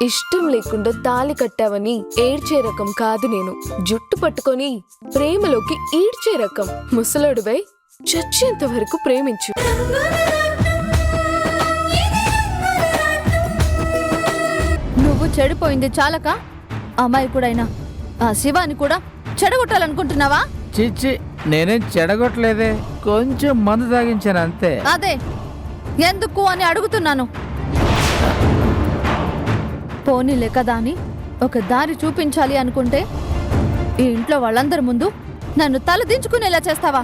ఇష్టం లేకుండా తాళి కట్టావని ఏడ్చే రకం కాదు నేను. జుట్టు పట్టుకొని ప్రేమలోకి ఈడ్చే రకం. ముసలాడువై చచ్చేంత వరకు ప్రేమించు. నువ్వు చెడిపోయింది చాలక అమాయకుడైనా ఆ శివాని కూడా చెడగొట్టాలనుకుంటున్నావా? చిచ్చి, నేనేం చెడగొట్టలేదే, కొంచెం మందు తాగించాను అంతే. అదే ఎందుకు అని అడుగుతున్నాను. పోనీలే కదా అని ఒక దారి చూపించాలి అనుకుంటే ఈ ఇంట్లో వాళ్ళందరి ముందు నన్ను తలదించుకునేలా చేస్తావా?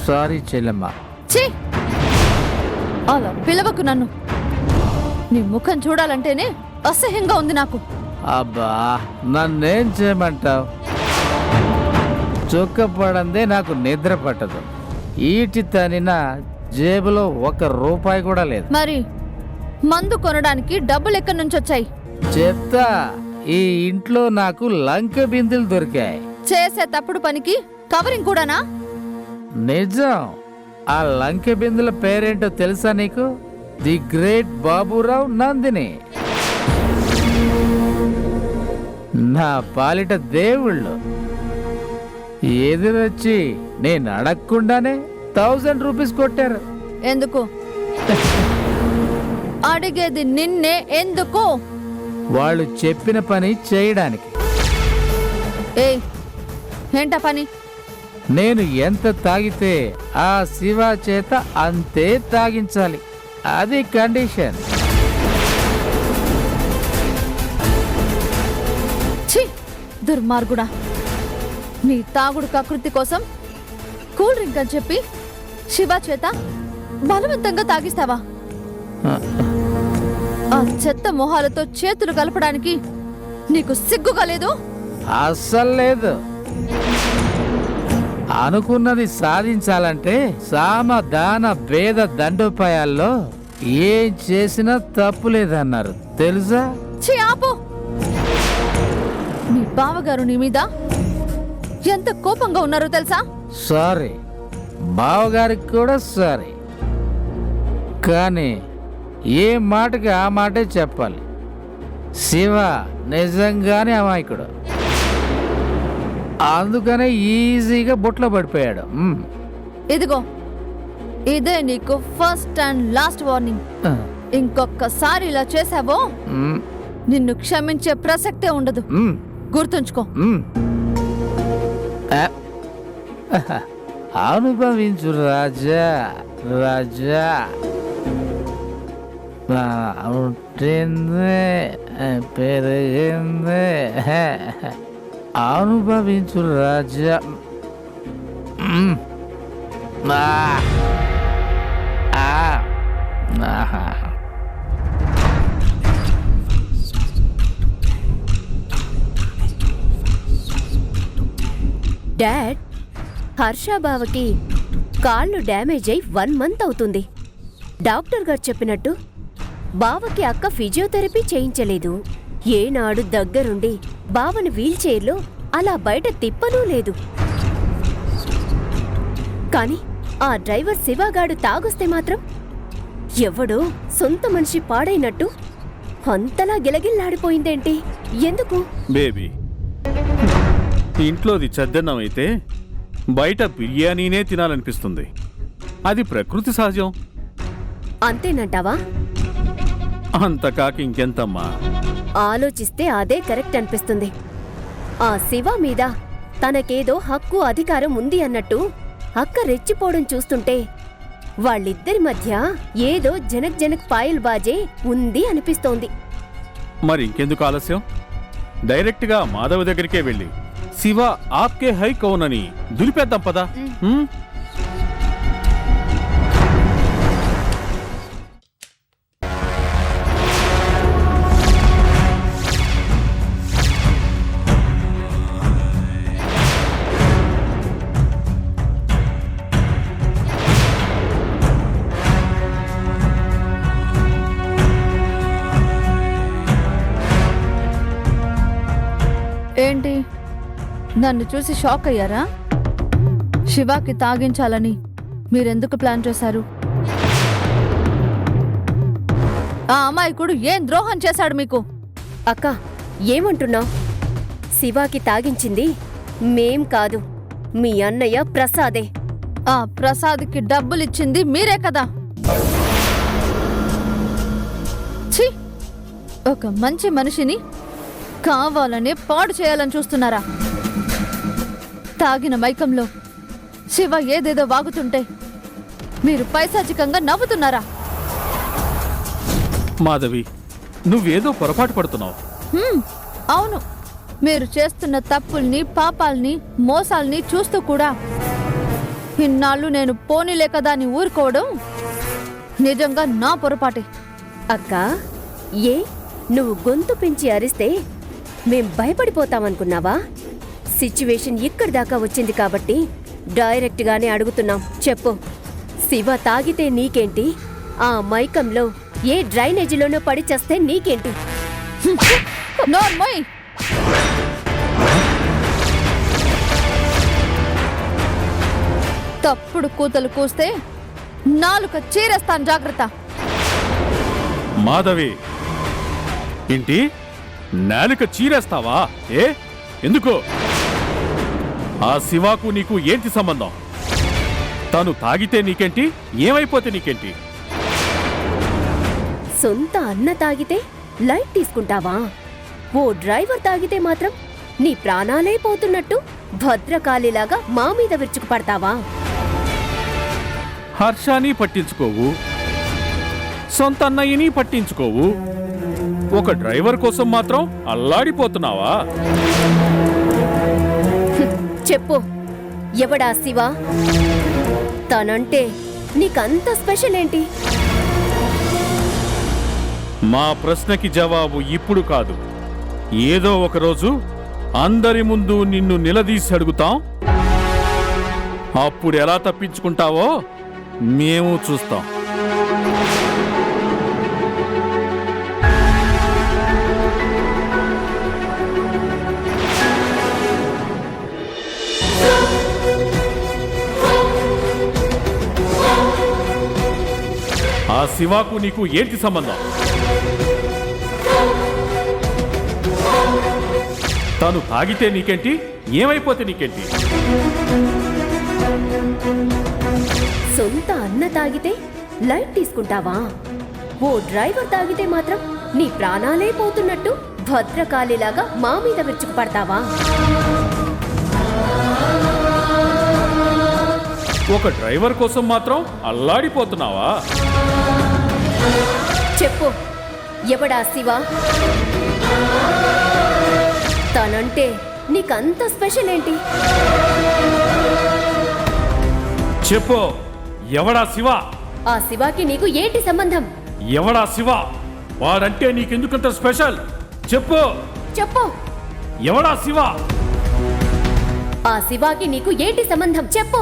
సారీ చెల్లెమ్మ. ఛీ, అలా పిలవకు నన్ను. నీ ముఖం చూడాలంటేనే అసహ్యంగా ఉంది నాకు. అబ్బా, నన్నేం చేయమంటావు? చొక్క పడందే నాకు నిద్ర పట్టదు. ఈటి తనిన జేబులో 1 రూపాయి కూడా లేదు. మరి మందు కొనడానికి డబ్బులు ఎక్కడి నుంచి వచ్చాయి? చెప్తా. ఈ ఇంట్లో నాకు లంక బిందులు దొరికాయి. చేసే తప్పుడు పనికి కవరింగ్ కూడానా? నిజం. ఆ లంక బిందుల పేరేంటో తెలుసా నీకు? The great Baburao Nandini. నా పాలిట దేవుళ్ళు. ఎదురొచ్చి నేను అడగకుండానే 1000 రూపీస్ కొట్టారు. ఎందుకు అడిగేది నిన్నే? ఎందుకు? వాళ్ళు చెప్పిన పని చేయడానికి. ఏంటా పని? నేను ఎంత తాగితే ఆ శివ చేత అంతే తాగించాలి. అది కండిషన్. ఛీ, దుర్మార్గుడా. నీ తాగుడు కకృతి కోసం కూల్ డ్రింక్ అని చెప్పి శివ చేత బలవంతంగా తాగిస్తావా? ఆ చెత్త మొహాలతో చేతులు కలపడానికి నీకు సిగ్గుగా లేదు? అస్సలు లేదు. అనుకున్నది సాధించాలంటే సామ దాన భేద దండోపాయాల్లో ఏం చేసినా తప్పు లేదన్నారు తెలుసా? ఛీ, ఆపు. మీ బావగారు నీ మీద ఎంత కోపంగా ఉన్నారో తెలుసా? సారీ, బావగారికి కూడా సారీ. కానీ ఏ మాటకి ఆ మాటే చెప్పాలి. శివ నిజంగానే అమాయకుడు. అందుకనే ఈజీగా బుట్లో పడిపోయాడు. ఇదిగో, ఇదే నీకు ఫస్ట్ అండ్ లాస్ట్ వార్నింగ్. ఇంకొకసారి ఇలా చేసావో నిన్ను క్షమించే ప్రసక్తే ఉండదు. గుర్తుంచుకో. అనుభవించు రాజా, రాజా. పుట్టింది పెరిగింది, అనుభవించు రాజా. డాడ్, హర్షాబావకి కాళ్ళు డ్యామేజ్ అయి 1 మంత్ అవుతుంది. డాక్టర్ గారు చెప్పినట్టు బావకి అక్క ఫిజియోథెరపీ చేయించలేదు. ఏనాడు దగ్గరుండి బావని వీల్ చైర్లో అలా బయట తిప్పనూ లేదు. కాని ఆ డ్రైవర్ శివగాడు తాగొస్తే మాత్రం ఎవడో సొంత మనిషి పాడైనట్టు అంతలా గిలగిల్లాడిపోయిందేంటి? ఎందుకు? బేబీ, ఇంట్లోది చద్దన్నం అయితే బయట బిర్యానీనే తినాలనిపిస్తుంది. అది ప్రకృతి సహజం. అంతేనంటావా? అంతకాక ఇంకెంతమ్మా. ఆలోచిస్తే అదే కరెక్ట్ అనిపిస్తుంది. ఆ శివ మీద తనకేదో హక్కు అధికారం ఉంది అన్నట్టు అక్క రెచ్చిపోవడం చూస్తుంటే వాళ్ళిద్దరి మధ్య ఏదో జనక్ జనక్ పాయల్ బాజే ఉంది అనిపిస్తోంది. మరి ఇంకెందుకు ఆలస్యం? డైరెక్ట్గా మాధవ్ దగ్గరికే వెళ్ళి శివ ఆప్కే హై కౌన్ అని దులిపేద్దాం పదా. ఏంటి, నన్ను చూసి షాక్ అయ్యారా? శివాకి తాగించాలని మీరెందుకు ప్లాన్ చేశారు? ఆ అమాయకుడు ఏం ద్రోహం చేశాడు మీకు? అక్క ఏమంటున్నావు? శివాకి తాగించింది మేం కాదు, మీ అన్నయ్య ప్రసాదే. ఆ ప్రసాద్కి డబ్బులిచ్చింది మీరే కదా. ఛీ! ఒక మంచి మనిషిని కావాలనే పాడు చేయాలని చూస్తున్నారా? తాగిన మైకంలో శివ ఏదేదో వాగుతుంటే మీరు పైశాచికంగా నవ్వుతున్నారా? మాధవి, నువ్వేదో పొరపాటు పడుతున్నావు. అవును, మీరు చేస్తున్న తప్పుల్ని, పాపాల్ని, మోసాల్ని చూస్తూ కూడా ఇన్నాళ్ళు నేను పోనీలే కదా అని ఊరుకోవడం నిజంగా నా పొరపాటే. అక్క ఏ నువ్వు గొంతు పెంచి అరిస్తే మేం భయపడిపోతామనుకున్నావా? సిచ్యువేషన్ ఇక్కడి దాకా వచ్చింది కాబట్టి డైరెక్ట్గానే అడుగుతున్నాం. చెప్పు, శివ తాగితే నీకేంటి? ఆ మైకంలో ఏ డ్రైనేజీలోనో పడి చేస్తే నీకేంటి? నోర్మోయ్! తప్పుడు కూతలు కూస్తే నాలుక చీరేస్తాను, జాగ్రత్త. మాధవి, ఏంటి నాలుక చీరేస్తావా? ఎందుకు? ఆ శివాకు నీకు ఏంటి సంబంధం? తను తాగితే నీకేంటి? ఏమైపోతే నీకేంటి? సొంత అన్న తాగితే లైట్ తీసుకుంటావా? ఓ డ్రైవర్ తాగితే మాత్రం నీ ప్రాణాలే పోతున్నట్టు భద్రకాళిలాగా మా మీద విరుచుకు పడతావా? హర్షాని పట్టించుకోవు, సొంత అన్నయ్యని పట్టించుకోవు, ఒక డ్రైవర్ కోసం మాత్రం అల్లాడిపోతున్నావా? చెప్పు, ఎవడా శివ? తనంటే నీకంత స్పెషల్ ఏంటి? మా ప్రశ్నకి జవాబు ఇప్పుడు కాదు, ఏదో ఒకరోజు అందరి ముందు నిన్ను నిలదీసి అడుగుతాం. అప్పుడు ఎలా తప్పించుకుంటావో మేము చూస్తాం. ఆ శివాకు నీకు ఏంటి సంబంధం? తను తాగితే నీకేంటి? ఏమైపోతే నీకేంటి? సొంత అన్న తాగితే లైట్ తీసుకుంటావా? ఓ డ్రైవర్ తాగితే మాత్రం నీ ప్రాణాలే పోతున్నట్టు భద్రకాళిలాగా మా మీద విరుచుకు పడతావా? ఒక డ్రైవర్ కోసం మాత్రం అల్లాడిపోతున్నావా? చెప్పు, ఎవడా శివ? తనంటే నీకంత స్పెషల్ ఏంటి? చెప్పు, ఎవడా శివ? ఆ శివాకి నీకు ఏంటి సంబంధం? ఎవడా శివ? వాడంటే నీకెందుకంత స్పెషల్? చెప్పు, చెప్పు, ఎవడా శివ? ఆ శివాకి నీకు ఏంటి సంబంధం? చెప్పు,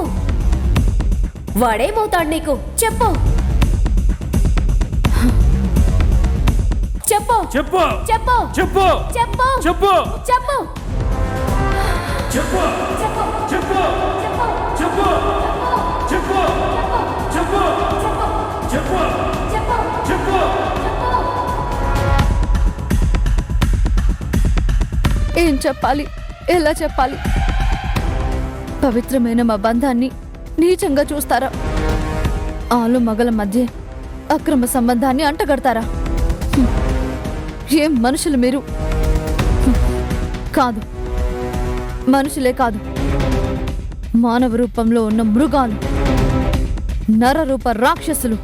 వాడేమవుతాడు నీకు? చెప్పు, చెప్పు, చెప్పు, చెప్పు, చెప్పు, చెప్పు, చెప్పు, చెప్పు, చెప్పు, చెప్పు, చెప్పు, చెప్పు, చెప్పు, చెప్పు, చెప్పు. ఏం చెప్పాలి, ఎలా చెప్పాలి? పవిత్రమైన మా బంధాన్ని నీచంగా చూస్తారా? ఆలు మగల మధ్య అక్రమ సంబంధాన్ని అంటగడతారా? ఏం మనుషులు మీరు? కాదు, మనుషులే కాదు, మానవ రూపంలో ఉన్న మృగాలు, నర రూప రాక్షసులు.